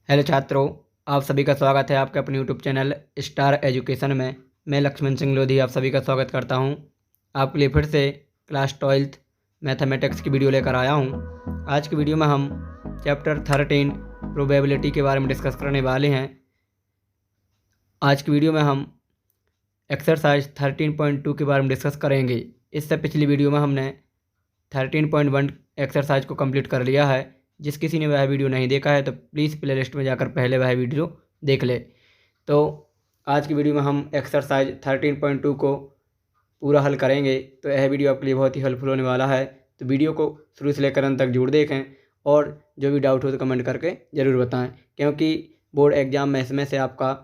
Hello छात्रों, आप सभी का स्वागत है आपके अपने यूट्यूब चैनल स्टार एजुकेशन में। मैं लक्ष्मण सिंह लोधी आप सभी का स्वागत करता हूं। आपके लिए फिर से क्लास 12th मैथमेटिक्स की वीडियो लेकर आया हूं। आज की वीडियो में हम चैप्टर 13 प्रोबेबिलिटी के बारे में डिस्कस करने वाले हैं। आज की वीडियो में हम एक्सरसाइज 13.2 के बारे में डिस्कस करेंगे। इससे पिछली वीडियो में हमने 13.1 एक्सरसाइज को कंप्लीट कर लिया है। जिस किसी ने वह वीडियो नहीं देखा है तो प्लीज़ प्ले लिस्ट में जाकर पहले वह वीडियो देख ले। तो आज की वीडियो में हम एक्सरसाइज 13.2 को पूरा हल करेंगे। तो यह वीडियो आपके लिए बहुत ही हेल्पफुल होने वाला है। तो वीडियो को शुरू से लेकर अंत तक जरूर देखें और जो भी डाउट हो तो कमेंट करके ज़रूर बताएं, क्योंकि बोर्ड एग्ज़ाम में इसमें से आपका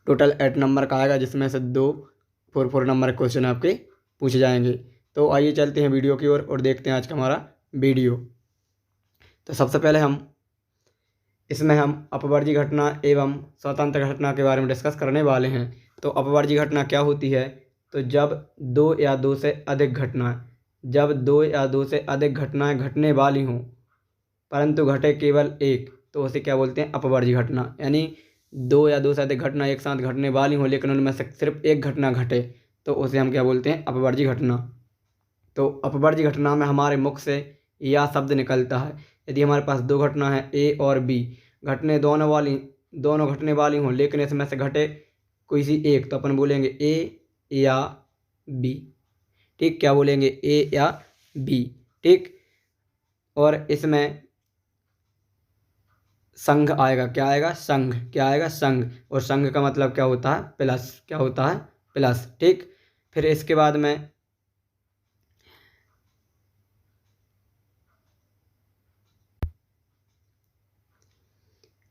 टोटल 8 नंबर का आएगा, जिसमें से 2 4 नंबर क्वेश्चन आपके पूछे जाएंगे। तो आइए चलते हैं वीडियो की ओर और देखते हैं आज का हमारा वीडियो। तो सबसे पहले इसमें हम अपवर्जी घटना एवं स्वतंत्र घटना के बारे में डिस्कस करने वाले हैं। तो अपवर्जी घटना क्या होती है? तो जब दो या दो से अधिक घटनाएं घटने वाली हों परंतु घटे केवल एक, तो उसे क्या बोलते हैं? अपवर्जी घटना। यानी दो या दो से अधिक घटना एक साथ घटने वाली हों लेकिन उनमें से सिर्फ एक घटना घटे, तो उसे हम क्या बोलते हैं? अपवर्जी घटना। तो अपवर्जी घटना में हमारे मुख से या शब्द निकलता है। यदि हमारे पास दो घटना है ए और बी, दोनों घटने वाली हों लेकिन इसमें से घटे कोई सी एक, तो अपन बोलेंगे ए या बी। ठीक, क्या बोलेंगे? ए या बी। ठीक, और इसमें संघ आएगा। क्या आएगा? संघ। क्या आएगा? संघ। और संघ का मतलब क्या होता है? प्लस। क्या होता है? प्लस। ठीक, फिर इसके बाद में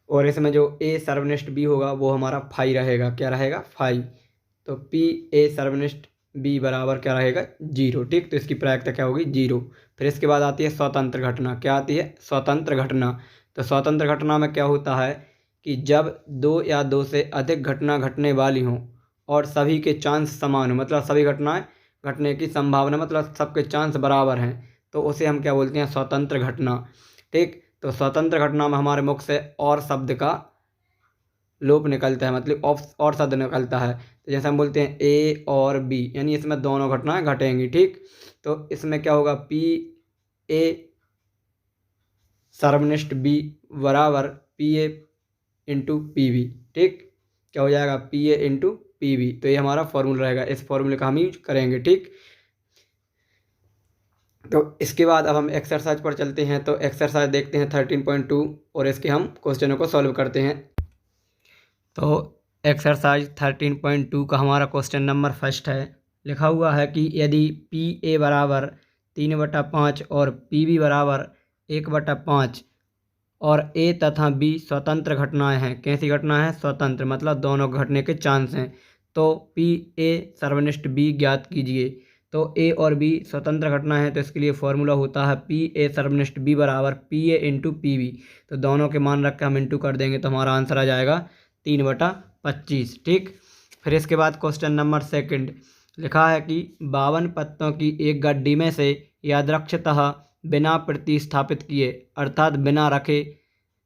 और इसमें जो ए सर्वनिष्ठ बी होगा वो हमारा फाई रहेगा। क्या रहेगा? फाई। तो पी ए सर्वनिष्ठ बी बराबर क्या रहेगा? 0। ठीक, तो इसकी प्रायिकता क्या होगी? 0। फिर इसके बाद आती है स्वतंत्र घटना। क्या आती है? स्वतंत्र घटना। तो स्वतंत्र घटना में क्या होता है कि जब दो या दो से अधिक घटना घटने वाली हों और सभी के चांस समान हो, मतलब सभी घटनाएं घटने की संभावना, मतलब सबके चांस बराबर हैं, तो उसे हम क्या बोलते हैं? स्वतंत्र घटना। ठीक, तो स्वतंत्र घटना में हमारे मुख से और शब्द का लोप निकलता है, मतलब और शब्द निकलता है। तो जैसे हम बोलते हैं ए और बी, यानी इसमें दोनों घटनाएं घटेंगी। ठीक, तो इसमें क्या होगा? पी ए सर्वनिष्ठ बी बराबर P A into P B. ठीक, क्या हो जाएगा? P A into P B. तो ये हमारा फॉर्मूला रहेगा, इस फॉर्मूले का हम यूज करेंगे। ठीक, तो इसके बाद अब हम एक्सरसाइज पर चलते हैं। तो एक्सरसाइज देखते हैं 13.2 और इसके हम क्वेश्चनों को सॉल्व करते हैं। तो एक्सरसाइज 13.2 का हमारा क्वेश्चन नंबर फर्स्ट है। लिखा हुआ है कि यदि पी ए बराबर 3/5 और पी बी बराबर 1/5 और ए तथा बी स्वतंत्र घटनाएं हैं। कैसी घटना है? स्वतंत्र, मतलब दोनों घटने के चांस हैं। तो पी ए सर्वनिष्ठ बी ज्ञात कीजिए। तो ए और बी स्वतंत्र घटना है, तो इसके लिए फॉर्मूला होता है पी ए सर्वनिष्ठ बी बराबर P A into P B. तो दोनों के मान रख के हम इंटू कर देंगे तो हमारा आंसर आ जाएगा 3/25। ठीक, फिर इसके बाद क्वेश्चन नंबर सेकंड लिखा है कि 52 पत्तों की एक गड्डी में से यादृच्छतः बिना प्रतिस्थापित किए, अर्थात बिना रखे,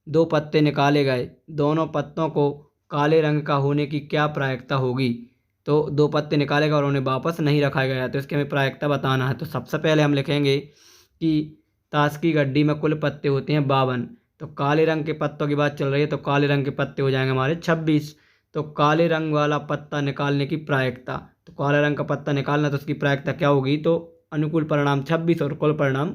2 पत्ते निकाले गए। दोनों पत्तों को काले रंग का होने की क्या प्रायिकता होगी? तो 2 पत्ते निकाले गए और उन्हें वापस नहीं रखा गया, तो इसकी हमें प्रायिकता बताना है। तो सबसे पहले हम लिखेंगे कि ताश की गड्डी में कुल पत्ते होते हैं 52। तो काले रंग के पत्तों की बात चल रही है, तो काले रंग के पत्ते हो जाएंगे हमारे 26। तो काले रंग वाला पत्ता निकालने की प्रायिकता, तो काले रंग का पत्ता निकालना, तो उसकी प्रायिकता क्या होगी? तो अनुकूल परिणाम 26 और कुल परिणाम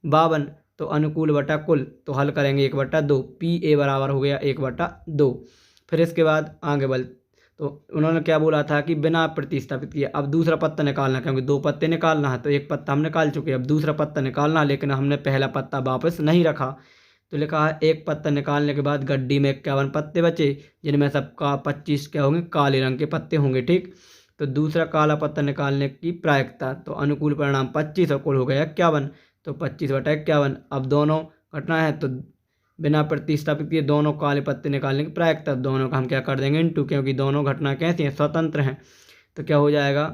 52। तो अनुकूल बटा कुल, तो हल करेंगे 1/2। पी ए बराबर हो गया 1/2। फिर इसके बाद आगे बढ़, तो उन्होंने क्या बोला था कि बिना प्रतिस्थापित किए। अब दूसरा पत्ता निकालना, क्योंकि 2 पत्ते निकालना है, तो एक पत्ता हम निकाल चुके हैं, अब दूसरा पत्ता निकालना है, लेकिन हमने पहला पत्ता वापस नहीं रखा। तो लिखा है एक पत्ता निकालने के बाद गड्डी में 51 पत्ते बचे, जिनमें सबका 25 क्या होंगे? काले रंग के पत्ते होंगे। ठीक, तो दूसरा काला पत्ता निकालने की प्रायिकता, तो अनुकूल परिणाम 25 और कुल हो गया 51। तो 25/51। अब दोनों घटना है तो बिना प्रतिस्थापित किए दोनों काले पत्ते निकालने की प्रायिकता, दोनों का हम क्या कर देंगे? इंटू, क्योंकि दोनों घटना कैसी हैं? स्वतंत्र हैं। तो क्या हो जाएगा?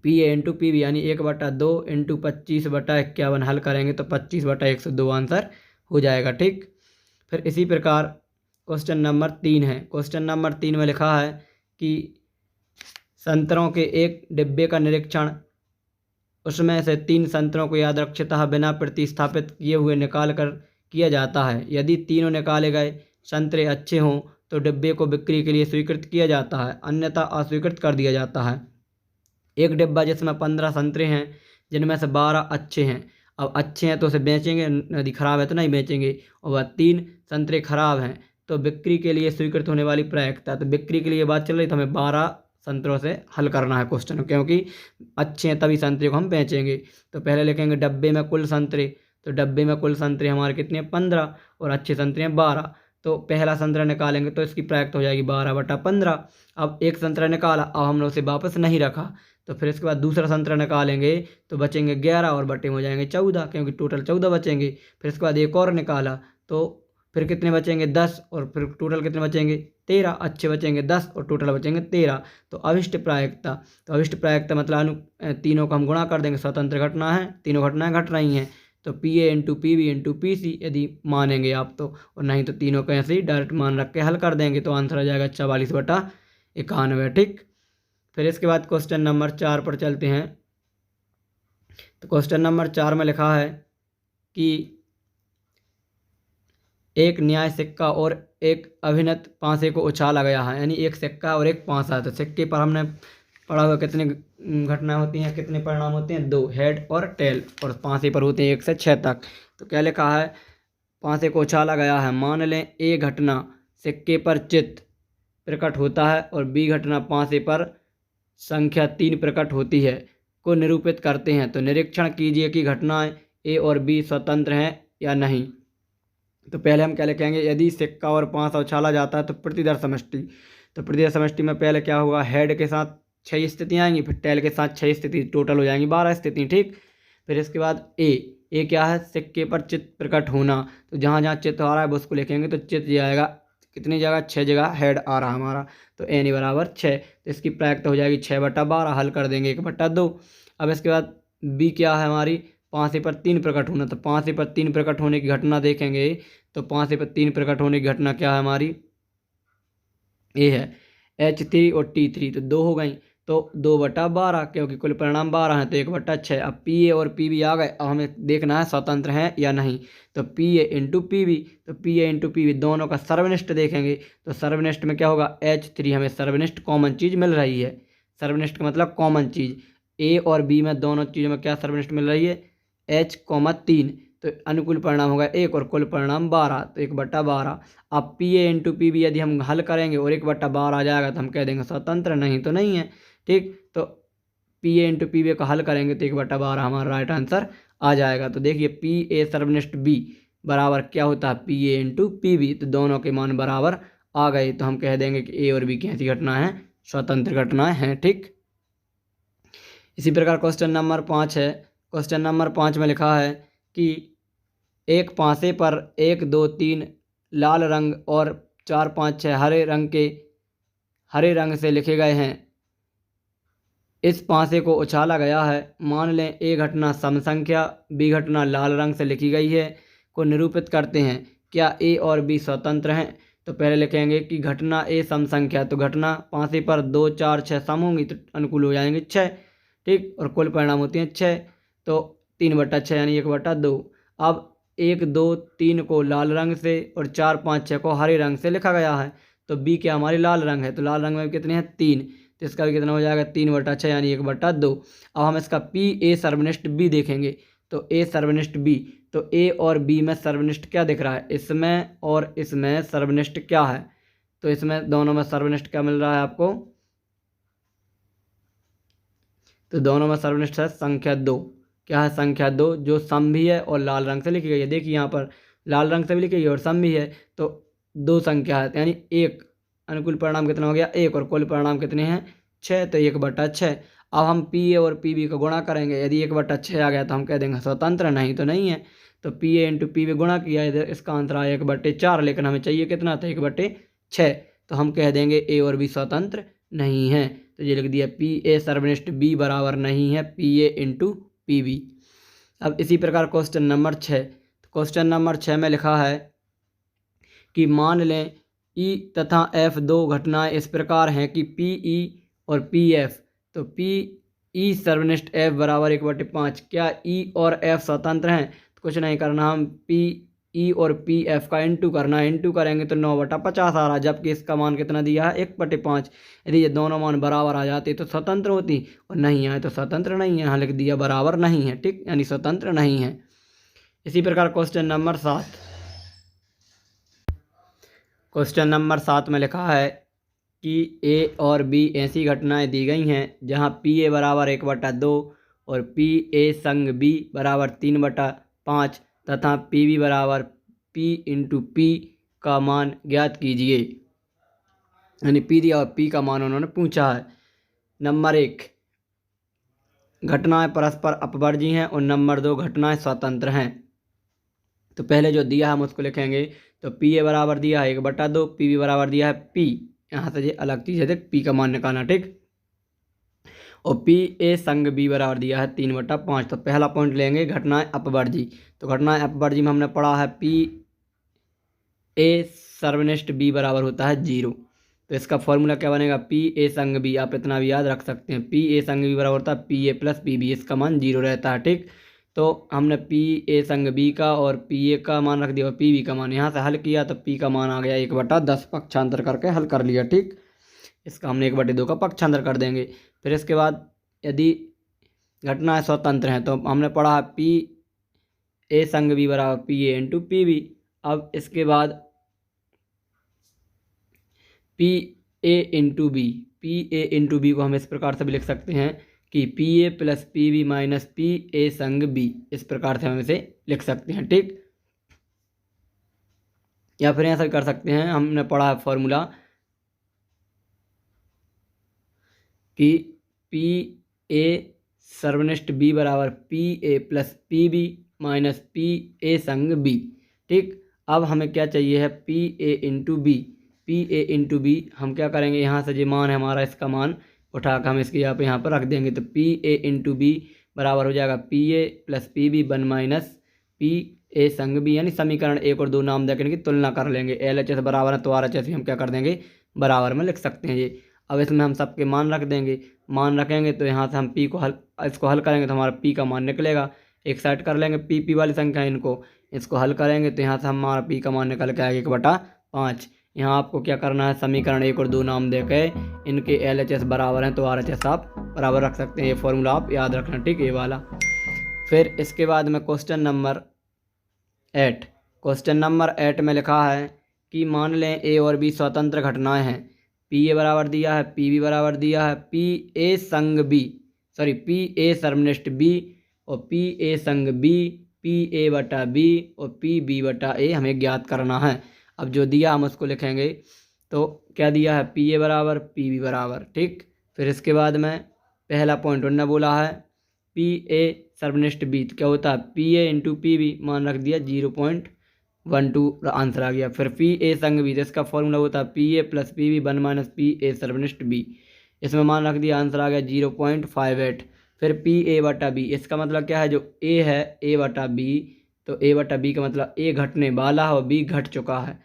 P A into P B, यानी 1/2 इंटू 25/51 हल करेंगे तो 25/102 आंसर हो जाएगा। ठीक, फिर इसी प्रकार क्वेश्चन नंबर 3 है। क्वेश्चन नंबर 3 में लिखा है कि संतरों के एक डिब्बे का निरीक्षण, उसमें से 3 संतरों को यादृच्छिकतः बिना प्रतिस्थापित किए हुए निकाल कर किया जाता है। यदि तीनों निकाले गए संतरे अच्छे हों तो डिब्बे को बिक्री के लिए स्वीकृत किया जाता है, अन्यथा अस्वीकृत कर दिया जाता है। एक डिब्बा जिसमें 15 संतरे हैं, जिनमें से 12 अच्छे हैं। अब अच्छे हैं तो उसे बेचेंगे, यदि खराब है तो नहीं बेचेंगे। और वह 3 संतरे खराब हैं तो बिक्री के लिए स्वीकृत होने वाली प्रायिकता, तो बिक्री के लिए बात चल रही तो हमें 12 संतरों से हल करना है क्वेश्चन, क्योंकि अच्छे हैं तभी संतरे को हम बेचेंगे। तो पहले लिखेंगे डब्बे में कुल संतरे, तो डब्बे में कुल संतरे हमारे कितने हैं 15 और अच्छे संतरे हैं 12। तो पहला संतरा निकालेंगे तो इसकी प्रायिकता हो जाएगी 12/15। अब एक संतरा निकाला, अब हमने उसे वापस नहीं रखा, तो फिर इसके बाद दूसरा संतरा निकालेंगे तो बचेंगे 11 और बटे में हो जाएंगे 14, क्योंकि टोटल 14 बचेंगे। फिर इसके बाद एक और निकाला तो फिर कितने बचेंगे 10 और फिर टोटल कितने बचेंगे 13। अच्छे बचेंगे 10 और टोटल बचेंगे 13। तो अभिष्ट प्रायिकता, तो अभिष्ट प्रायिकता मतलब तीनों को हम गुणा कर देंगे, स्वतंत्र घटना है, तीनों घटनाएं घट रही हैं, तो P A into P B into P C यदि मानेंगे आप तो, और नहीं तो तीनों को ऐसे ही डायरेक्ट मान रख के हल कर देंगे तो आंसर आ जाएगा 44/91। ठीक। फिर इसके बाद क्वेश्चन नंबर 4 पर चलते हैं। तो क्वेश्चन नंबर 4 में लिखा है कि एक न्याय सिक्का और एक अभिनत पांसे को उछाला गया है, यानी एक सिक्का और एक पांसा है। तो सिक्के पर हमने पढ़ा हुआ कितने घटना होती हैं, कितने परिणाम होते हैं, 2, हेड और टेल, और पांसे पर होते हैं 1 से 6 तक। तो क्या लिखा है, पांसे को उछाला गया है, मान लें ए घटना सिक्के पर चित्त प्रकट होता है और बी घटना पांसे पर संख्या 3 प्रकट होती है को निरूपित करते हैं। तो निरीक्षण कीजिए कि घटनाएं ए और बी स्वतंत्र हैं या नहीं। तो पहले हम क्या लिखेंगे, यदि सिक्का और पांसा उछाला जाता है तो प्रतिदर समष्टि, तो प्रतिदर समष्टि में पहले क्या होगा, हेड के साथ 6 स्थितियाँ आएंगी, फिर टेल के साथ 6 स्थिति, टोटल हो जाएंगी 12 स्थिति। ठीक। फिर इसके बाद ए क्या है, सिक्के पर चित्त प्रकट होना, तो जहाँ जहाँ चित्त आ रहा है उसको लिखेंगे, तो चित्त जाएगा कितनी जगह, 6 जगह हेड आ रहा हमारा, तो एन बराबर 6, तो इसकी प्रायिकता हो जाएगी 6/12, हल कर देंगे 1/2। अब इसके बाद बी क्या है हमारी, पांसे पर 3 प्रकट होना, तो पांसे पर 3 प्रकट होने की घटना देखेंगे, तो पांसे पर 3 प्रकट होने की घटना क्या है हमारी, ए है H3 और T3, तो 2 हो गई, तो 2/12, क्योंकि कुल परिणाम 12 हैं तो 1/6। अब पी ए और पी बी आ गए, अब हमें देखना है स्वतंत्र हैं या नहीं। तो P A into P B, तो P A into P B दोनों का सर्वनिष्ठ देखेंगे, तो सर्वनिष्ठ में क्या होगा, H3 हमें सर्वनिष्ठ कॉमन चीज़ मिल रही है। सर्वनिष्ठ का मतलब कॉमन चीज़, ए और बी में दोनों चीज़ों में क्या सर्वनिष्ठ मिल रही है, H3, तो अनुकूल परिणाम होगा 1 और कुल परिणाम 12, तो 1/12। अब P A into P B यदि हम हल करेंगे और 1/12 आ जाएगा तो हम कह देंगे स्वतंत्र, नहीं तो नहीं है। ठीक। तो P A into P B का हल करेंगे तो 1/12 हमारा राइट आंसर आ जाएगा। तो देखिए पी ए सर्वनिष्ठ बी बराबर क्या होता है, P A into P B, तो दोनों के मान बराबर आ गए, तो हम कह देंगे कि ए और बी की ऐसी घटना है, स्वतंत्र घटनाएं हैं। ठीक। इसी प्रकार क्वेश्चन नंबर 5 है। क्वेश्चन नंबर 5 में लिखा है कि एक पांसे पर 1, 2, 3 लाल रंग और 4, 5, 6 हरे रंग से लिखे गए हैं। इस पांसे को उछाला गया है, मान लें ए घटना सम संख्या, बी घटना लाल रंग से लिखी गई है को निरूपित करते हैं, क्या ए और बी स्वतंत्र हैं। तो पहले लिखेंगे कि घटना ए सम संख्या, तो घटना पांसे पर 2, 4, 6 सम होंगी तो अनुकूल हो जाएंगे 6। ठीक। और कुल परिणाम होती हैं 6, तो 3/6 यानी 1/2। अब 1, 2, 3 को लाल रंग से और 4, 5, 6 को हरे रंग से लिखा गया है, तो बी क्या हमारी लाल रंग है, तो लाल रंग में कितने हैं 3, तो इसका भी कितना हो जाएगा 3/6 यानी 1/2। अब हम इसका पी ए सर्वनिष्ठ बी देखेंगे, तो ए सर्वनिष्ठ बी, तो ए और बी में सर्वनिष्ठ क्या दिख रहा है, इसमें और इसमें सर्वनिष्ठ क्या है, तो इसमें दोनों में सर्वनिष्ठ क्या मिल रहा है आपको, तो दोनों में सर्वनिष्ठ है संख्या 2। क्या है, संख्या 2, जो सम भी है और लाल रंग से लिखी गई है। देखिए यहाँ पर लाल रंग से भी लिखी गई है और सम भी है, तो 2 संख्या है, यानी 1, अनुकूल परिणाम कितना हो गया 1 और कुल परिणाम कितने हैं 6, तो 1/6। अब हम पी ए और पी बी को गुणा करेंगे, यदि 1/6 आ गया तो हम कह देंगे स्वतंत्र, नहीं तो नहीं है। तो P A into P B गुणा किया, इधर इसका आंसर आया 1/4, लेकिन हमें चाहिए कितना था 1/6, तो हम कह देंगे ए और बी स्वतंत्र नहीं है। तो ये लिख दिया पी ए सर्वनिष्ठ बी बराबर नहीं है P A into P B. अब इसी प्रकार क्वेश्चन नंबर 6, क्वेश्चन नंबर 6 में लिखा है कि मान लें ई तथा एफ दो घटनाएं इस प्रकार हैं कि पी ई और पी एफ। तो पी ई सर्वनिष्ठ एफ बराबर 1/5। क्या ई और एफ स्वतंत्र हैं? तो कुछ नहीं करना, हम पी ई और पी एफ का इंटू करना है। इंटू करेंगे तो 9/50 आ रहा, जबकि इसका मान कितना दिया है 1/5। यदि ये दोनों मान बराबर आ जाते तो स्वतंत्र होती, और नहीं आए तो स्वतंत्र नहीं है। यहाँ लिख दिया बराबर नहीं है, ठीक, यानी स्वतंत्र नहीं है। इसी प्रकार क्वेश्चन नंबर 7। क्वेश्चन नंबर 7 में लिखा है कि ए और बी ऐसी घटनाएं दी गई हैं जहां पी ए बराबर 1/2 और पी ए संग बी बराबर 3/5 तथा पी बी बराबर पी इंटू पी का मान ज्ञात कीजिए। यानी पी दिया और पी का मान उन्होंने पूछा है। नंबर 1, घटनाएं परस्पर अपवर्जी हैं, और नंबर 2, घटनाएं स्वतंत्र हैं। तो पहले जो दिया है हम उसको लिखेंगे। तो पी ए बराबर दिया है 1/2, पी बी बराबर दिया है पी, यहाँ से ये अलग चीज़ है, देख पी का मान निकालना, ठीक। और पी ए संग बी बराबर दिया है 3/5। तो पहला पॉइंट लेंगे घटनाएं अपवर्जी। तो घटनाएं अपवर्जी में हमने पढ़ा है पी ए सर्वनिष्ठ बी बराबर होता है 0। तो इसका फॉर्मूला क्या बनेगा? पी ए संग बी, आप इतना भी याद रख सकते हैं, पी ए संग बी बराबर होता है P A plus P B, इसका मान 0 रहता है, ठीक। तो हमने पी ए संग बी का और पी ए का मान रख दिया और पी बी का मान, यहाँ से हल किया तो पी का मान आ गया 1/10, पक्षांतर करके हल कर लिया, ठीक। इसका हमने 1/2 का पक्षांतर कर देंगे। फिर इसके बाद यदि घटनाएं स्वतंत्र हैं तो हमने पढ़ा है पी ए संग बी बराबर P A into P B. अब इसके बाद P A into B, P A into B को हम इस प्रकार से भी लिख सकते हैं कि P A plus P B minus P A संग बी, इस प्रकार से हम इसे लिख सकते हैं, ठीक। या फिर ऐसा कर सकते हैं, हमने पढ़ा है फॉर्मूला कि पी ए सर्वनिष्ठ बी बराबर P A plus P B minus P A संग बी, ठीक। अब हमें क्या चाहिए है? P A into B. P A into B हम क्या करेंगे, यहाँ से जो मान है हमारा, इसका मान उठाकर हम इसके यहाँ पर रख देंगे। तो पी ए इंटू बी बराबर हो जाएगा P A plus P B 1 minus P A संग बी, यानी समीकरण 1 और 2 नाम देकर इनकी तुलना कर लेंगे। एल एच एस बराबर है तो आर एच एस भी हम क्या कर देंगे, बराबर में लिख सकते हैं ये। अब इसमें हम सबके मान रख देंगे। मान रखेंगे तो यहाँ से हम पी को इसको हल करेंगे तो हमारा पी का मान निकलेगा। एक साइड कर लेंगे पी पी वाली संख्या, इनको इसको हल करेंगे तो यहाँ से हमारा पी का मान निकल के आएगा 1/5। यहाँ आपको क्या करना है, समीकरण 1 और 2 नाम देके इनके एल एच एस बराबर हैं तो आर एच एस आप बराबर रख सकते हैं। ये फॉर्मूला आप याद रखना, ठीक, ये वाला। फिर इसके बाद में क्वेश्चन नंबर 8। क्वेश्चन नंबर 8 में लिखा है कि मान लें ए और बी स्वतंत्र घटनाएं हैं। पी ए बराबर दिया है, पी बी बराबर दिया है पी ए संग बी, सॉरी पी ए सर्वनिष्ठ बी और पी ए संग बी, पी ए बटा बी और पी बी बटा ए हमें ज्ञात करना है। अब जो दिया हम उसको लिखेंगे। तो क्या दिया है? पी ए बराबर पी बी बराबर, ठीक। फिर इसके बाद में पहला पॉइंट उन्होंने बोला है पी ए सर्वनिष्ठ बी, तो क्या होता है P A into P B, मान रख दिया 0.12 आंसर आ गया। फिर पी ए संग बी, तो इसका फॉर्मूला होता है P A plus P B 1 minus P A सर्वनिष्ठ बी, इसमें मान रख दिया, आंसर आ गया 0.58। फिर पी ए बटा बी, इसका मतलब क्या है, जो ए है ए बटा बी, तो ए बटा बी का मतलब ए घटने वाला है और बी घट चुका है।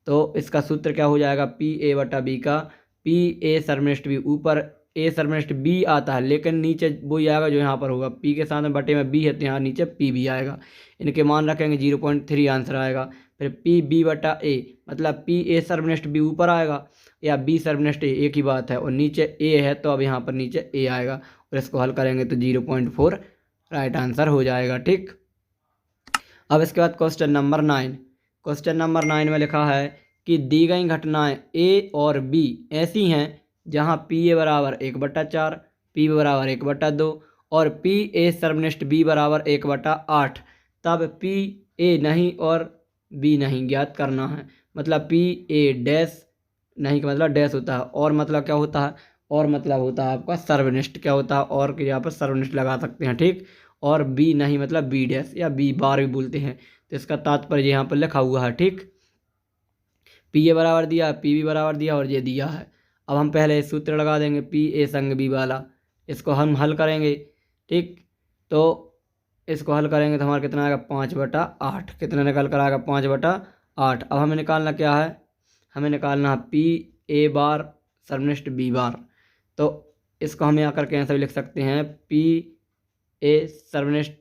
तो इसका सूत्र क्या हो जाएगा, पी ए बटा बी का पी ए सर्वनिष्ठ बी, ऊपर ए सर्वनिष्ठ बी आता है लेकिन नीचे वही आएगा जो यहाँ पर होगा, पी के साथ में बटे में बी है तो यहाँ नीचे पी भी आएगा। इनके मान रखेंगे 0.3 आंसर आएगा। फिर पी बी बटा ए, मतलब पी ए सर्वनिष्ठ बी ऊपर आएगा या बी सर्वनिष्ठ ए, एक ही बात है, और नीचे ए है तो अब यहाँ पर नीचे ए आएगा और इसको हल करेंगे तो 0.4 राइट आंसर हो जाएगा, ठीक। अब इसके बाद क्वेश्चन नंबर 9। क्वेश्चन नंबर 9 में लिखा है कि दी गई घटनाएं ए और बी ऐसी हैं जहां पी ए बराबर 1/4, पी बी बराबर 1/2 और पी ए सर्वनिष्ठ बी बराबर 1/8, तब पी ए नहीं और बी नहीं ज्ञात करना है। मतलब पी ए डैश नहीं का मतलब डैश होता है, और मतलब क्या होता है, और मतलब होता है आपका सर्वनिष्ठ, क्या होता है, और के यहाँ पर सर्वनिष्ठ लगा सकते हैं, ठीक। और बी नहीं मतलब बी डैश या बी बार भी बोलते हैं, तो इसका तात्पर्य यहाँ पर लिखा हुआ है, ठीक। पी ए बराबर दिया, पी बी बराबर दिया और ये दिया है। अब हम पहले सूत्र लगा देंगे पी ए संग बी वाला, इसको हम हल करेंगे, ठीक। तो इसको हल करेंगे तो हमारा कितना आएगा 5/8, कितना निकल कर आएगा 5/8, 8। अब हमें निकालना क्या है, हमें निकालना है पी ए बार सर्वनिष्ठ बी बार। तो इसको हम यहाँ करके ऐसा भी लिख सकते हैं, पी ए सर्वनिष्ठ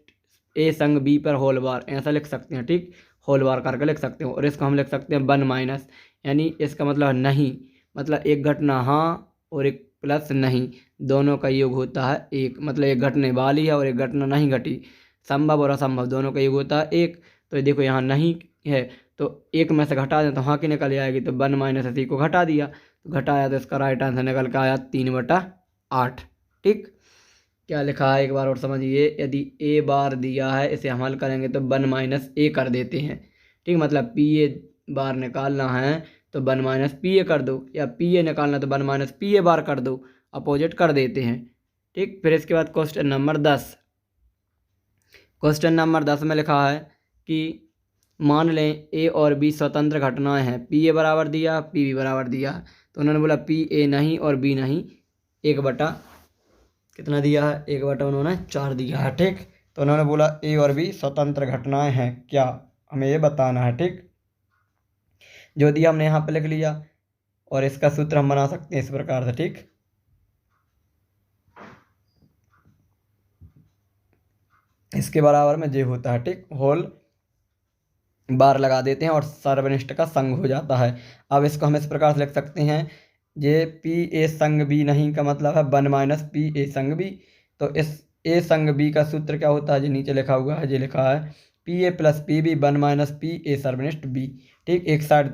ए संग बी पर होल बार, ऐसा लिख सकते हैं। ठीक, होल बार करके लिख सकते हो। और इसको हम लिख सकते हैं 1 माइनस, यानी इसका मतलब नहीं, मतलब एक घटना हाँ और एक प्लस नहीं, दोनों का योग होता है एक। मतलब एक घटने वाली है और एक घटना नहीं घटी, संभव और असंभव दोनों का योग होता है एक। तो देखो यहाँ नहीं है तो एक में से घटा दें तो हाँ की निकल जाएगी, तो 1 माइनस इसी को घटा दिया, तो घटाया तो इसका राइट आंसर निकल के आया 3/8। ठीक, क्या लिखा है एक बार और समझिए। यदि ए बार दिया है, इसे हम हल करेंगे तो 1 माइनस ए कर देते हैं। ठीक, मतलब पी ए बार निकालना है तो 1 माइनस पी ए कर दो, या पी ए निकालना तो 1 माइनस पी ए बार कर दो, अपोजिट कर देते हैं। ठीक, फिर इसके बाद क्वेश्चन नंबर 10। क्वेश्चन नंबर 10 में लिखा है कि मान लें ए और बी स्वतंत्र घटनाएं हैं, पी ए बराबर दिया, पी बी बराबर दिया, तो उन्होंने बोला पी ए नहीं और बी नहीं, 1/, कितना दिया है, 1/, उन्होंने 4 दिया है। ठीक, तो उन्होंने बोला ए और बी स्वतंत्र घटनाएं हैं क्या, हमें ये बताना है। ठीक, जो दिया हमने यहाँ पे लिख लिया, और इसका सूत्र हम बना सकते हैं इस प्रकार से। ठीक, इसके बराबर में जे होता है। ठीक, होल बार लगा देते हैं और सर्वनिष्ठ का संग हो जाता है। अब इसको हम इस प्रकार से लिख सकते हैं, जे पी ए संग बी नहीं का मतलब है 1 माइनस पी ए संग बी। तो इस ए संग बी का सूत्र क्या होता है, जो नीचे लिखा हुआ है, जो लिखा है P A plus P B 1 minus P A सर्वनिष्ठ बी। ठीक, एक side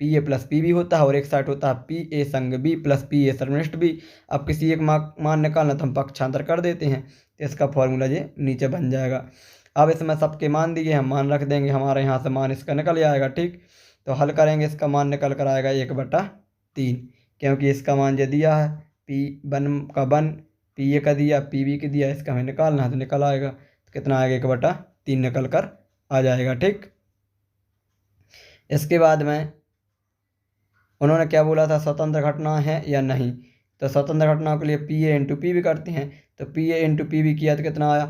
P A plus P B होता है और एक साइड होता है पी ए संग बी प्लस पी ए सर्वनिष्ठ बी। अब किसी एक मान निकालना तो हम पक्षांतर कर देते हैं, तो इसका फॉर्मूला ये नीचे बन जाएगा। अब इसमें सबके मान दिए, हम मान रख देंगे, हमारे यहाँ से मान इसका निकल जाएगा। ठीक, तो हल करेंगे, इसका मान निकल कर आएगा 1/3, क्योंकि इसका मान जो दिया है पी 1 का 1, पी ए का दिया, पी बी का दिया, इसका हमें निकालना है तो निकल आएगा। तो कितना आएगा, 1/3 निकल कर आ जाएगा। ठीक, इसके बाद में उन्होंने क्या बोला था, स्वतंत्र घटना है या नहीं, तो स्वतंत्र घटनाओं के लिए P A into P B करते हैं, तो P A into P B किया तो कितना आया,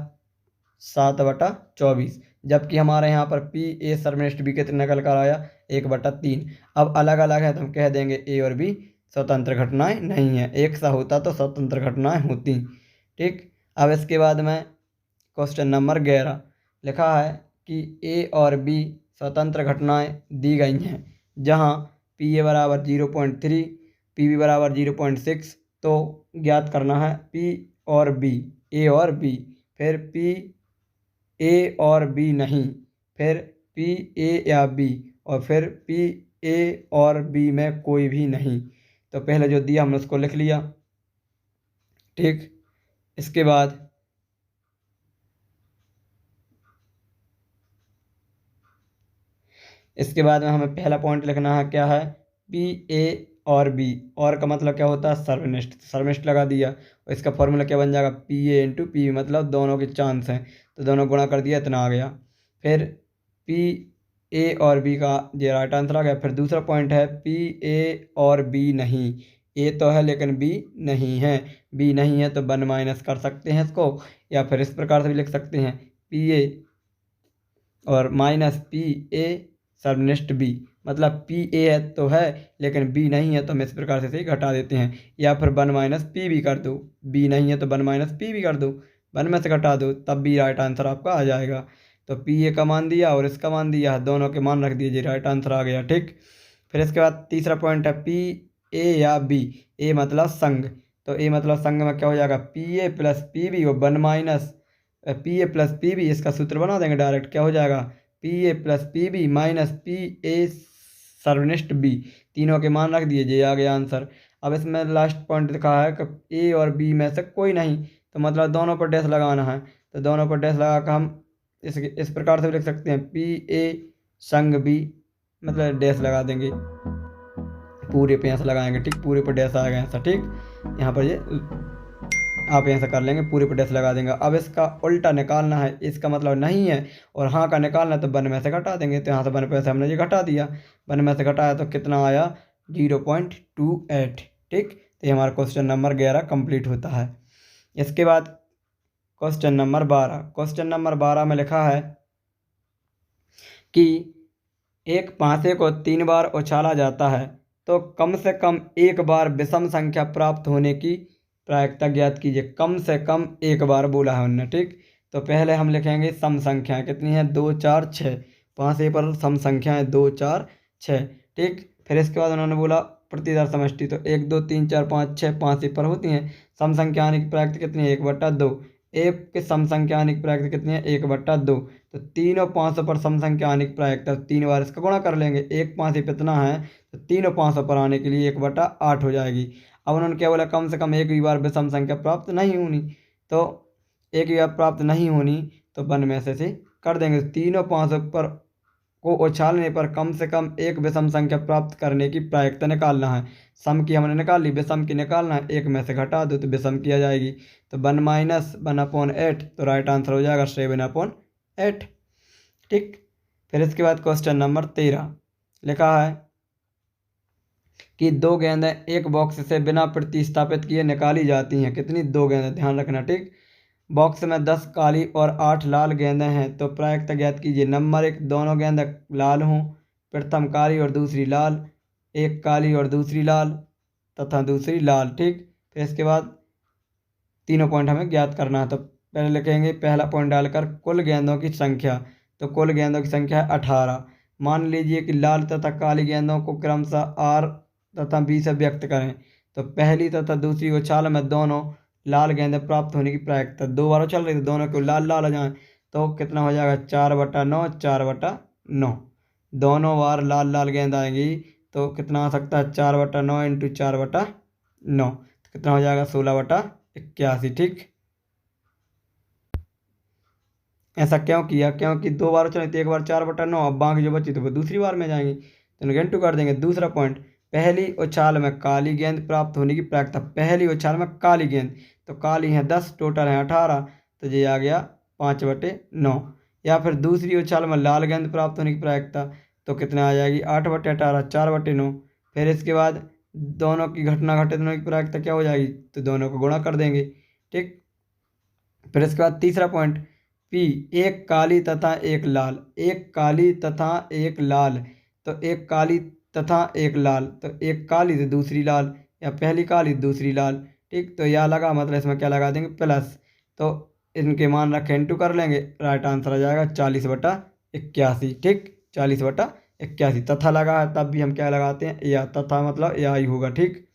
7/24। जबकि हमारे यहाँ पर पी ए सर्वनिष्ठ बी कितने निकल कर आया, 1/3। अब अलग अलग है तो हम कह देंगे ए और बी स्वतंत्र घटनाएं नहीं है, एक सा होता तो स्वतंत्र घटनाएं होती। ठीक, अब इसके बाद में क्वेश्चन नंबर 11 लिखा है कि ए और बी स्वतंत्र घटनाएं दी गई हैं, जहाँ पी ए बराबर 0.3, पी बी बराबर 0.6। तो ज्ञात करना है पी और बी, ए और बी, फिर पी ए और बी नहीं, फिर पी ए या बी, और फिर पी ए और बी में कोई भी नहीं। तो पहले जो दिया हमने उसको लिख लिया। ठीक, इसके बाद में हमें पहला पॉइंट लिखना है, क्या है, पी ए और बी, और का मतलब क्या होता है, सर्वनिष्ठ, सर्वनिष्ठ लगा दिया, और इसका फॉर्मूला क्या बन जाएगा, पी ए इंटू पी, मतलब दोनों के चांस हैं तो दोनों गुणा कर दिया, इतना आ गया। फिर पी ए और बी का ये राइट आंसर आ गया। फिर दूसरा पॉइंट है पी ए और बी नहीं, ए तो है लेकिन बी नहीं है, बी नहीं है तो 1 माइनस कर सकते हैं इसको, या फिर इस प्रकार से भी लिख सकते हैं, पी ए और माइनस पी ए सर्वनिष्ठ बी, मतलब पी ए है तो है लेकिन बी नहीं है तो हम इस प्रकार से घटा देते हैं, या फिर 1 माइनस पी बी कर दो, बी नहीं है तो 1 माइनस पी बी कर दो, 1 में से घटा दो, तब भी राइट आंसर आपका आ जाएगा। तो पी ए का मान दिया और इसका मान दिया, दोनों के मान रख दीजिए, राइट आंसर आ गया। ठीक, फिर इसके बाद तीसरा पॉइंट है पी ए या बी, ए मतलब संग, तो ए मतलब संग में क्या हो जाएगा, P A plus P B और 1 minus P A plus P B, इसका सूत्र बना देंगे डायरेक्ट, क्या हो जाएगा, P A plus P B minus P A सर्वनिष्ठ बी, तीनों के मान रख दिए, ये आ गया आंसर। अब इसमें लास्ट पॉइंट लिखा है कि ए और बी में से कोई नहीं, तो मतलब दोनों पर डैश लगाना है, तो दोनों पर डैश लगा कर हम इस प्रकार से लिख सकते हैं, पी ए संग बी, मतलब डैश लगा देंगे, पूरे पे ऐसा लगाएंगे। ठीक, पूरे पर डैश आ गया ऐसा। ठीक, यहाँ पर ये आप ऐसा कर लेंगे, पूरे पर डैश लगा देंगे। अब इसका उल्टा निकालना है, इसका मतलब नहीं है और हाँ का निकालना है, तो 1 में से घटा देंगे, तो यहाँ से 1 पे से हमने ये घटा दिया, 1 में से घटाया तो कितना आया, 0.28। ठीक, तो ये हमारा क्वेश्चन नंबर 11 कंप्लीट होता है। इसके बाद क्वेश्चन नंबर 12, क्वेश्चन नंबर 12 में लिखा है कि एक पासे को 3 बार उछाला जाता है तो कम से कम एक बार विषम संख्या प्राप्त होने की प्रायिकता ज्ञात कीजिए। कम से कम एक बार बोला है उन्होंने, ठीक। तो पहले हम लिखेंगे सम संख्याएँ कितनी है, 2 4 6। पासे पर सम संख्याएँ 2 4 6, ठीक। फिर इसके बाद उन्होंने बोला प्रतिदर समष्टि, तो 1 2 3 4 5 6 पासे पर होती हैं। सम संख्या आने की प्रायिकता कितनी है, 1/2। एक के सम संख्या आने की प्रायिकता कितनी है, 1/2। तो 3 और 500 पर सम संख्या आने की प्रायिकता 3 बार इसका गुणा कर लेंगे। एक पासे पे इतना है तो 3 और 500 पर आने के लिए 1/8 हो जाएगी। अब उन्होंने क्या बोला, कम से कम एक भी बार विषम संख्या प्राप्त नहीं होनी। तो एक भी बार प्राप्त नहीं होनी तो वन में से कर देंगे। 3 और 500 पर को उछालने पर कम से कम एक विषम संख्या प्राप्त करने की प्रायिकता निकालना है। सम की हमने निकाल ली, विषम की निकालना है। एक में से घटा दो तो विषम की आ जाएगी। तो 1 - 1/8, तो राइट आंसर हो जाएगा 7/8, ठीक। फिर इसके बाद क्वेश्चन नंबर 13 लिखा है कि 2 गेंदें एक बॉक्स से बिना प्रतिस्थापित किए निकाली जाती हैं। कितनी, 2 गेंदें, ध्यान रखना, ठीक। बॉक्स में 10 काली और 8 लाल गेंदें हैं तो प्रायिकता ज्ञात कीजिए। नंबर 1, दोनों गेंदें लाल हों, प्रथम काली और दूसरी लाल, एक काली और दूसरी लाल तथा दूसरी लाल, ठीक। फिर इसके बाद तीनों पॉइंट हमें ज्ञात करना है। तो पहले लिखेंगे पहला पॉइंट डालकर कुल गेंदों की संख्या। तो कुल गेंदों की संख्या है 18। मान लीजिए कि लाल तथा काली गेंदों को क्रमशः R तथा B से व्यक्त करें। तो पहली तथा दूसरी उछाल में दोनों लाल गेंदें प्राप्त होने की प्रायिकता, 2 बार उछल रही थी, दोनों को लाल लाल आ जाए तो कितना हो जाएगा, 4/9, 4/9। दोनों बार लाल लाल गेंद आएंगी तो कितना आ सकता है, 4/9 × 4/9, तो कितना हो जाएगा, 16/81, ठीक। ऐसा क्यों किया, क्योंकि 2 बार उछली थी, एक बार 4/9, अब बाकी जो बची तो वो दूसरी बार में जाएंगी, तो नेगेटिव कर देंगे। दूसरा पॉइंट, पहली उछाल में काली गेंद प्राप्त होने की प्रायिकता। पहली उछाल में काली गेंद, तो काली है 10, टोटल है 18, तो ये आ गया 5/9। या फिर दूसरी उछाल में लाल गेंद प्राप्त होने की प्रायिकता, तो कितना आ जाएगी, 8/18, 4/9। फिर इसके बाद दोनों की घटना घटित होने की प्रायिकता क्या हो जाएगी, तो दोनों को गुणा कर देंगे, ठीक। फिर इसके बाद तीसरा पॉइंट, P, एक काली तथा एक लाल, एक काली तथा एक लाल, तो एक काली तथा एक लाल, तो एक काली तो दूसरी लाल, या पहली काली दूसरी लाल, ठीक। तो यह लगा, मतलब इसमें क्या लगा देंगे, प्लस, तो इनके मान रखें इंटू कर लेंगे, राइट आंसर आ जाएगा 40/81, ठीक। 40/81 तथा लगा है तब भी हम क्या लगाते हैं, या, तथा मतलब या ही होगा, ठीक।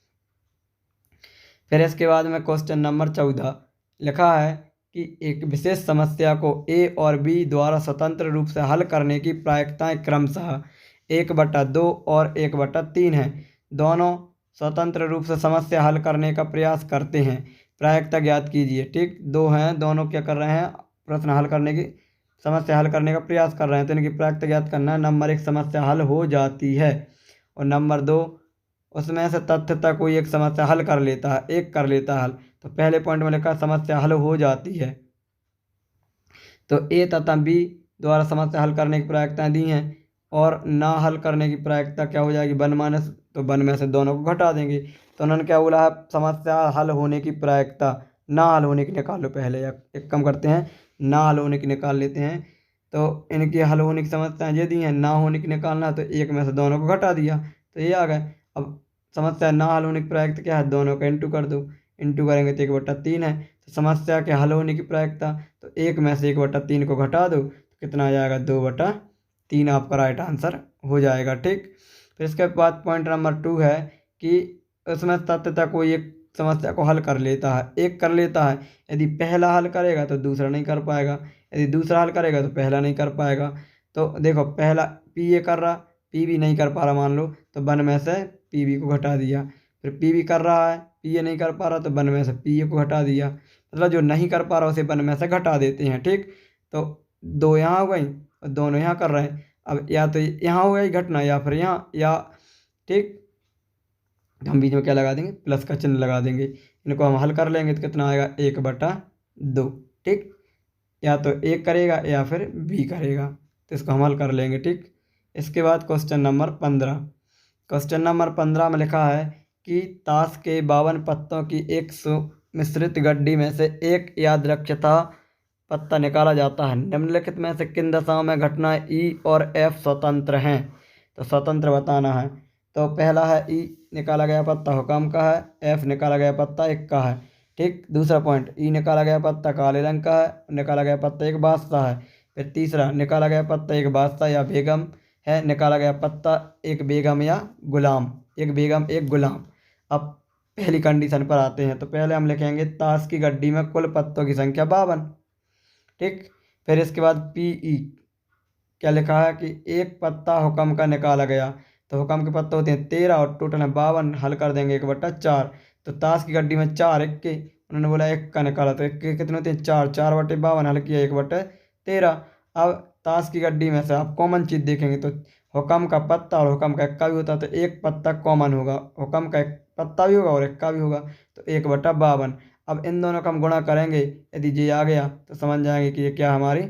फिर इसके बाद में क्वेश्चन नंबर 14 लिखा है कि एक विशेष समस्या को A और B द्वारा स्वतंत्र रूप से हल करने की प्रायिकताएं क्रमशः 1/2 और 1/3 हैं। दोनों स्वतंत्र रूप से समस्या हल करने का प्रयास करते हैं। प्रायिकता ज्ञात कीजिए, ठीक। 2 हैं, दोनों क्या कर रहे हैं, प्रश्न हल करने की, समस्या हल करने का प्रयास कर रहे हैं, तो इनकी प्रायिकता ज्ञात करना है। नंबर 1, समस्या हल हो जाती है, और नंबर 2, उसमें से तथ्यतः कोई एक समस्या हल कर लेता है, एक कर लेता है हल। तो पहले पॉइंट में लिखा समस्या हल हो जाती है, तो A तथा B द्वारा समस्या हल करने की प्रायिकताएं दी हैं, और ना हल करने की प्रायिकता क्या हो जाएगी, 1 - तो 1 में से दोनों को घटा देंगे। तो उन्होंने क्या बोला है, समस्या हल होने की प्रायिकता, ना हल होने की निकालो पहले, या एक कम करते हैं, ना हल होने की निकाल लेते हैं। तो इनकी हल होने की समस्याएं ये दी हैं, ना होने की निकालना है, तो एक में से दोनों को घटा दिया, तो ये आ गए। अब समस्या ना हल होने की प्रायिकता क्या है, दोनों का इंटू कर दो, इंटू करेंगे तो 1/3 है। तो समस्या के हल होने की प्रायिकता, तो एक में से 1/3 को घटा दो तो कितना आ जाएगा, 2/3, आपका राइट आंसर हो जाएगा, ठीक। फिर इसके बाद पॉइंट नंबर 2 है कि उसमें तथ्यतः कोई एक समस्या को हल कर लेता है, एक कर लेता है। यदि पहला हल करेगा तो दूसरा नहीं कर पाएगा, यदि दूसरा हल करेगा तो पहला नहीं कर पाएगा। तो देखो, पहला P ये कर रहा, P भी नहीं कर पा रहा मान लो, तो 1 में से PB को घटा दिया। फिर P भी कर रहा है, P ये नहीं कर पा रहा, तो 1 में से P को घटा दिया। मतलब जो नहीं कर पा रहा उसे 1 में से घटा देते हैं, ठीक। तो 2 यहाँ हो गई और दोनों यहाँ कर रहे हैं। अब या तो यहाँ हो गई घटना, या फिर यहाँ, या, ठीक। तो हम बीच में क्या लगा देंगे, प्लस का चिन्ह लगा देंगे। इनको हम हल कर लेंगे तो कितना आएगा, 1/2, ठीक। या तो एक करेगा या फिर B करेगा, तो इसको हम हल कर लेंगे, ठीक। इसके बाद क्वेश्चन नंबर 15, क्वेश्चन नंबर 15 में लिखा है कि ताश के 52 पत्तों की एक सुमिश्रित गड्डी में से एक यादृच्छिकता पत्ता निकाला जाता है। निम्नलिखित में से किन दशाओं में घटनाएं E और F स्वतंत्र हैं। तो स्वतंत्र बताना है। तो पहला है ई निकाला गया पत्ता हुक्म का है, एफ निकाला गया पत्ता एक का है। ठीक, दूसरा पॉइंट ई निकाला गया पत्ता काले रंग का है, निकाला गया पत्ता एक बादशाह है। फिर तीसरा निकाला गया पत्ता एक बादशाह या बेगम है, निकाला गया पत्ता एक बेगम या गुलाम, एक बेगम एक गुलाम। अब पहली कंडीशन पर आते हैं। तो पहले हम लिखेंगे ताश की गड्डी में कुल पत्तों की संख्या 52। ठीक, फिर इसके बाद पी ई क्या लिखा है कि एक पत्ता हुक्म का निकाला गया। तो हुक्म के पत्ते होते हैं 13 और टोटल है 52, हल कर देंगे 1/4। तो ताश की गड्डी में 4 इक्के, उन्होंने बोला एक का निकाला तो इक्के कितने होते हैं 4, 4/52 हल किया 1/13। अब ताश की गड्डी में से आप कॉमन चीज़ देखेंगे तो हुक्म का पत्ता और हुक्म का इक्का भी होता है, तो एक पत्ता कॉमन होगा, हुक्म का एक पत्ता भी होगा और इक्का भी होगा, तो 1/52। अब इन दोनों का हम गुणा करेंगे, यदि ये आ गया तो समझ जाएंगे कि ये क्या हमारी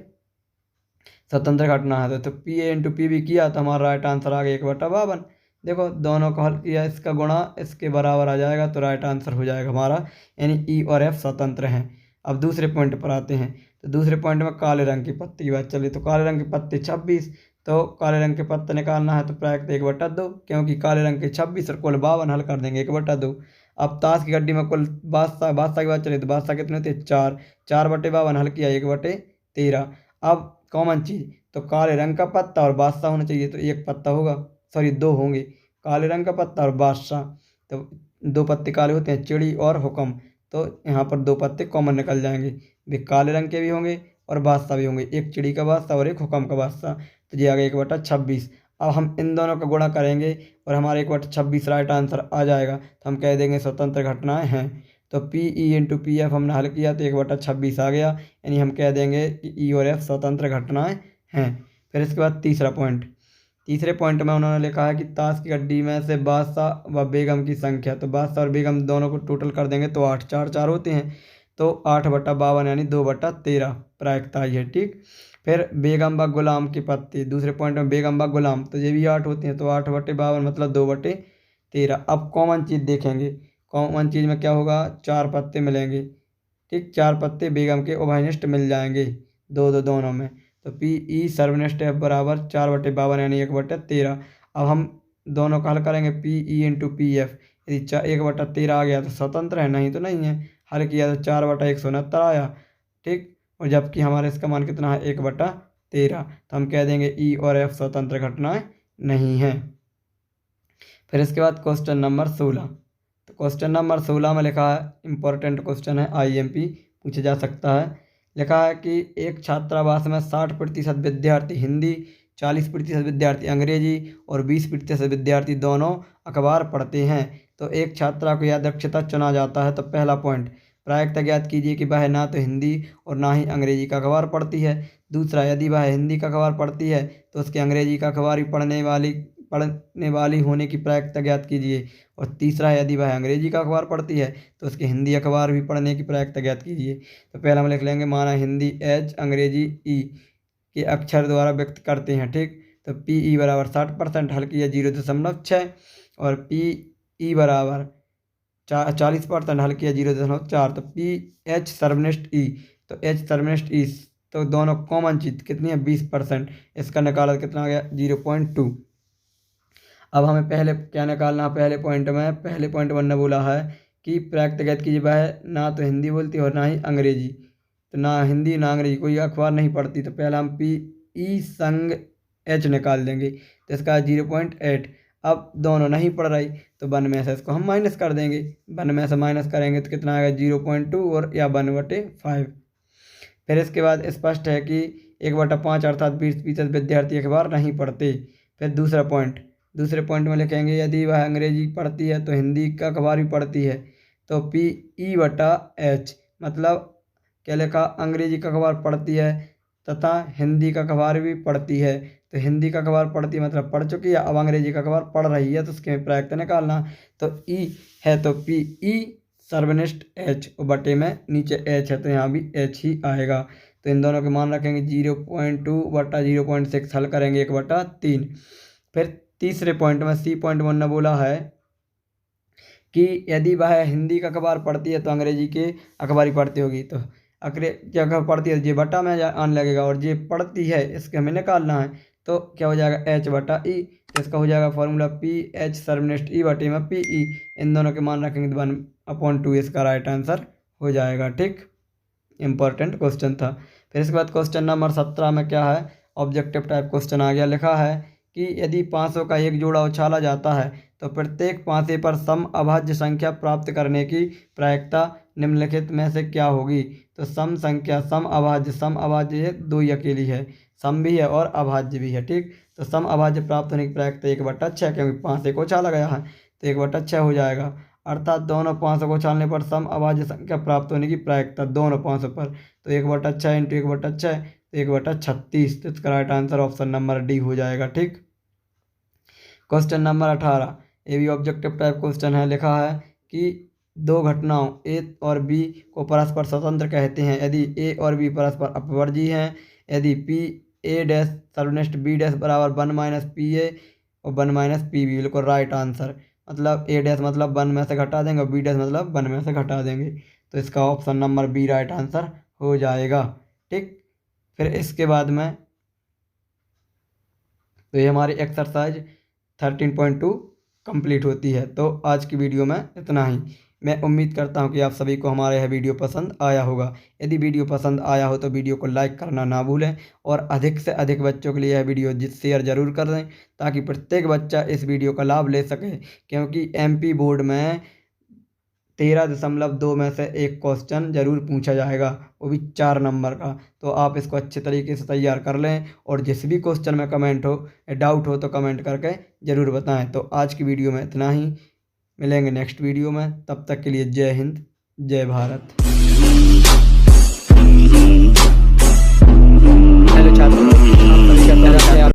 स्वतंत्र घटना है। तो P A into P B किया तो हमारा राइट आंसर आ गया 1/52। देखो दोनों को हल किया, इसका गुणा इसके बराबर आ जाएगा तो राइट आंसर हो जाएगा हमारा, यानी ई और एफ स्वतंत्र हैं। अब दूसरे पॉइंट पर आते हैं। तो दूसरे पॉइंट में काले रंग की पत्ती की बात चली। तो काले रंग की पत्ती 26, तो काले रंग के पत्ते निकालना है तो प्रायः 1/2, क्योंकि काले रंग के 26 और कुल 52 हल कर देंगे 1/2। अब ताश की गड्डी में कुल बादशाह बादशाह की बात चली तो बादशाह कितने होते हैं 4, 4/52 हल किया 1/13। अब कॉमन चीज़ तो काले रंग का पत्ता और बादशाह होना चाहिए, तो एक पत्ता होगा, सॉरी 2 होंगे, काले रंग का पत्ता और बादशाह। तो 2 पत्ते काले होते हैं, चिड़ी और हुक्म, तो यहाँ पर 2 पत्ते कॉमन निकल जाएंगे, वे काले रंग के भी होंगे और बादशाह भी होंगे, एक चिड़ी का बादशाह और एक हुक्म का बादशाह। तो ये आ गया 1/26। अब हम इन दोनों का गुणा करेंगे और हमारे 1/26 राइट आंसर आ जाएगा, तो हम कह देंगे स्वतंत्र घटनाएं हैं। तो P E into P F हमने हल किया तो 1/26 आ गया, यानी हम कह देंगे कि ई और एफ स्वतंत्र घटनाएं हैं। फिर इसके बाद तीसरा पॉइंट, तीसरे पॉइंट में उन्होंने लिखा है कि ताश की गड्डी में से बादशाह व बेगम की संख्या। तो बादशाह और बेगम दोनों को टोटल कर देंगे तो 8, 4, 4 होते हैं, तो 8/52 यानी 2/13 प्रायिकता ये। ठीक, फिर बेगम व गुलाम की पत्ती, दूसरे पॉइंट में बेगम व गुलाम, तो ये भी 8 होते हैं, तो 8/52 मतलब 2/13। अब कॉमन चीज़ देखेंगे, कॉमन चीज़ में क्या होगा, 4 पत्ते मिलेंगे। ठीक, 4 पत्ते बेगम के उभयनिष्ठ मिल जाएंगे, दो दोनों में। तो पी ई सर्वनिष्ठ एफ बराबर 4/52 यानी 1/13। अब हम दोनों का हल करेंगे, P E into P F, यदि 1/13 आ गया तो स्वतंत्र है, नहीं तो नहीं है। हल किया तो 4/169 आया। ठीक, और जबकि हमारे इसका मान कितना है 1/13, तो हम कह देंगे ई और एफ स्वतंत्र घटनाएं नहीं हैं। फिर इसके बाद क्वेश्चन नंबर 16। तो क्वेश्चन नंबर 16 में लिखा है, इंपॉर्टेंट क्वेश्चन है, IMP पूछा जा सकता है। लिखा है कि एक छात्रावास में 60% विद्यार्थी हिंदी, 40% विद्यार्थी अंग्रेजी और 20% विद्यार्थी दोनों अखबार पढ़ते हैं। तो एक छात्रा को यह दक्षता चुना जाता है। तो पहला पॉइंट, प्रायिकता ज्ञात कीजिए कि वह ना तो हिंदी और ना ही अंग्रेजी का अखबार पढ़ती है। दूसरा, यदि वह हिंदी का अखबार पढ़ती है तो उसके अंग्रेजी का अखबार भी पढ़ने वाली होने की प्रायिकता ज्ञात कीजिए। और तीसरा, यदि वह अंग्रेजी का अखबार पढ़ती है तो उसके हिंदी अखबार भी पढ़ने की प्रायिकता ज्ञात कीजिए। तो पहला हम लिख लेंगे, माना हिंदी H, अंग्रेजी E के अक्षर द्वारा व्यक्त करते हैं। ठीक, तो PE बराबर 60%, हल किया 0.6, और PE बराबर 40%, हल किया 0.4। तो PH सर्वनिष्ठ E, तो H सर्वनिष्ठ E, तो दोनों कॉमन चीज कितनी है 20%, इसका निकाला कितना आ गया 0.2। अब हमें पहले क्या निकालना है, पहले पॉइंट वन ने बोला है कि प्रायिकता ज्ञात कीजिए, वह ना तो हिंदी बोलती और ना ही अंग्रेजी, तो ना हिंदी ना अंग्रेजी कोई अखबार नहीं पढ़ती। तो पहला हम PE संग H निकाल देंगे, तो इसका 0.8। अब दोनों नहीं पढ़ रही तो 1 में से इसको हम माइनस कर देंगे, 1 में से माइनस करेंगे तो कितना आएगा 0.2 और या 1/5। फिर इसके बाद स्पष्ट है कि 1/5 अर्थात 20% विद्यार्थी अखबार नहीं पढ़ते। फिर दूसरे पॉइंट में लिखेंगे, यदि वह अंग्रेजी पढ़ती है तो हिंदी का अखबार भी पढ़ती है। तो PE/H मतलब क्या लिखा, अंग्रेजी का अखबार पढ़ती है तथा हिंदी का अखबार भी पढ़ती है। तो हिंदी का अखबार पढ़ती है मतलब पढ़ चुकी है, अब अंग्रेजी का अखबार पढ़ रही है तो उसके प्रायिकता निकालना। तो E है तो PE सर्वनिष्ठ H, और बटे में नीचे H है तो यहाँ भी H ही आएगा। तो इन दोनों के मान रखेंगे 0.2/0.6, हल करेंगे 1/3। फिर तीसरे पॉइंट में C.1 ने बोला है कि यदि वह हिंदी का अखबार पढ़ती है तो अंग्रेजी के अखबार ही पढ़ती होगी। तो अंग्रेजी अखबार पढ़ती है, ये बटा में आने लगेगा, और ये पढ़ती है इसके हमें निकालना है। तो क्या हो जाएगा H/E। इसका हो जाएगा फॉर्मूला PH सर्वनिष्ठ E/PE। इन दोनों के मान रखेंगे तो 1/2 इसका राइट आंसर हो जाएगा। ठीक, इंपॉर्टेंट क्वेश्चन था। फिर इसके बाद क्वेश्चन नंबर 17 में क्या है, ऑब्जेक्टिव टाइप क्वेश्चन आ गया। लिखा है कि यदि पाँचों का एक जोड़ा उछाला जाता है तो प्रत्येक पाँचे पर सम अभाज्य संख्या प्राप्त करने की प्रायिकता निम्नलिखित में से क्या होगी। तो सम संख्या, सम अभाज्य ये दो ही अकेली है, सम भी है और अभाज्य भी है। ठीक, तो सम अभाज्य प्राप्त होने की प्रायिकता 1/6, क्योंकि 5 को उछाला गया है तो 1/6 हो जाएगा। अर्थात दोनों 500 को उछालने पर सम अभाज्य संख्या प्राप्त होने की प्रायिकता दोनों 500 पर, तो 1/6 इंटू 1/6 तो 1/36। तो इसका right answer option number D हो जाएगा। ठीक, क्वेश्चन नंबर 18, ये भी ऑब्जेक्टिव टाइप क्वेश्चन है। लिखा है कि दो घटनाओं ए और बी को परस्पर स्वतंत्र कहते हैं यदि ए और बी परस्पर अपवर्जी हैं, यदि पी ए डैश सर्वनिष्ठ बी डैश बराबर 1-PA और 1-PB। बिल्कुल राइट आंसर, मतलब ए डैश मतलब 1 में से घटा देंगे और बी डैश मतलब 1 में से घटा देंगे, तो इसका option number B right answer हो जाएगा। ठीक, फिर इसके बाद में तो ये हमारी एक्सरसाइज 13.2 कंप्लीट होती है। तो आज की वीडियो में इतना ही। मैं उम्मीद करता हूँ कि आप सभी को हमारा यह वीडियो पसंद आया होगा। यदि वीडियो पसंद आया हो तो वीडियो को लाइक करना ना भूलें और अधिक से अधिक बच्चों के लिए यह वीडियो शेयर ज़रूर कर दें ताकि प्रत्येक बच्चा इस वीडियो का लाभ ले सके, क्योंकि MP बोर्ड में 13.2 में से एक क्वेश्चन ज़रूर पूछा जाएगा, वो भी 4 नंबर का। तो आप इसको अच्छे तरीके से तैयार कर लें और जिस भी क्वेश्चन में कमेंट हो, डाउट हो तो कमेंट करके ज़रूर बताएं। तो आज की वीडियो में इतना ही, मिलेंगे नेक्स्ट वीडियो में, तब तक के लिए जय हिंद, जय भारत।